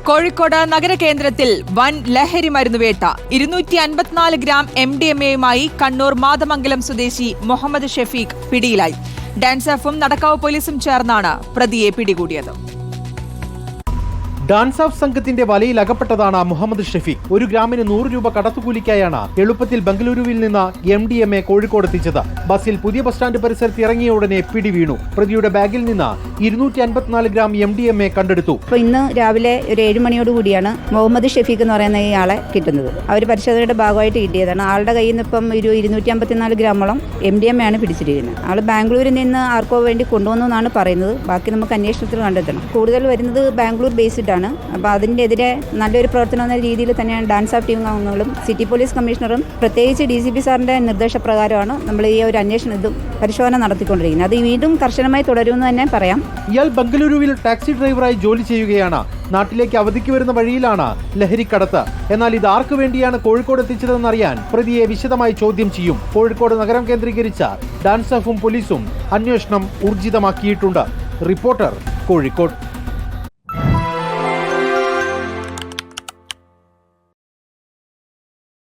കോഴിക്കോട് നഗരകേന്ദ്രത്തിൽ വൻ ലഹരി മരുന്നുവേട്ട 254 ഗ്രാം MDMA-യുമായി കണ്ണൂർ മാതമംഗലം സ്വദേശി മുഹമ്മദ് ഷഫീഖ് പിടിയിലായി. ഡാൻസ് ഓഫും നടക്കാവ് പോലീസും ചേർന്നാണ് പ്രതിയെ പിടികൂടിയത്. ഡാൻസ് ഓഫ് സംഘത്തിന്റെ വലയിൽ അകപ്പെട്ടതാണ് മുഹമ്മദ് ഷഫീഖ്. 1 ഗ്രാമിന് 100 രൂപ കടത്തുകൂലിക്കായാണ് എളുപ്പത്തിൽ ബംഗളൂരുവിൽ നിന്ന് MDMA കോഴിക്കോട് എത്തിച്ചത്. ബസ്സിൽ പുതിയ ബസ് സ്റ്റാൻഡ് പരിസരത്ത് ഇറങ്ങിയ ഉടനെ പിടി വീണു. പ്രതിയുടെ ബാഗിൽ നിന്ന് 254 ഗ്രാം MDMA കണ്ടെടുത്തു. ഇന്ന് രാവിലെ ഒരു 7 മണിയോടുകൂടിയാണ് മുഹമ്മദ് ഷഫീഖ് എന്ന് പറയുന്ന ഇയാളെ കിട്ടുന്നത്. അവർ പരിശോധനയുടെ ഭാഗമായിട്ട് കിട്ടിയതാണ്. ആളുടെ കയ്യിൽ നിന്ന് ഇപ്പം ഒരു 254 ഗ്രാമോളം MDMA ആണ് പിടിച്ചിരിക്കുന്നത്. ആൾ ബാംഗ്ലൂരിൽ നിന്ന് ആർക്കോ വേണ്ടി കൊണ്ടുവന്നു എന്നാണ് പറയുന്നത്. ബാക്കി നമുക്ക് അന്വേഷണത്തിൽ കണ്ടെത്തണം. കൂടുതൽ വരുന്നത് ബാംഗ്ലൂർ ബേസ്ഡ്. അപ്പോൾ അതിനെതിരെ നല്ലൊരു പ്രവർത്തനം എന്ന രീതിയിൽ തന്നെയാണ് ഡാൻസ് ഓഫ് ടീം അംഗങ്ങളും സിറ്റി പോലീസ് കമ്മീഷണറും പ്രത്യേകിച്ച് DCP സാറിന്റെ നിർദ്ദേശപ്രകാരമാണ് നമ്മൾ ഈ ഒരു അന്വേഷണം പരിശോധന നടത്തിക്കൊണ്ടിരിക്കുന്നത്. അത് വീണ്ടും കർശനമായി തുടരുമെന്ന് തന്നെ പറയാം. ഇയാൾ ബംഗളൂരുവിൽ ടാക്സി ഡ്രൈവറായി ജോലി ചെയ്യുകയാണ്. നാട്ടിലേക്ക് അവധിക്ക് വരുന്ന വഴിയിലാണ് ലഹരിക്കടത്ത്. എന്നാൽ ഇത് ആർക്കു വേണ്ടിയാണ് കോഴിക്കോട് എത്തിച്ചതെന്നറിയാൻ പ്രതിയെ വിശദമായി ചോദ്യം ചെയ്യും. കോഴിക്കോട് നഗരം കേന്ദ്രീകരിച്ച ഡാൻസ് ഓഫും പോലീസും അന്വേഷണം ഊർജിതമാക്കിയിട്ടുണ്ട്. റിപ്പോർട്ടർ, കോഴിക്കോട്.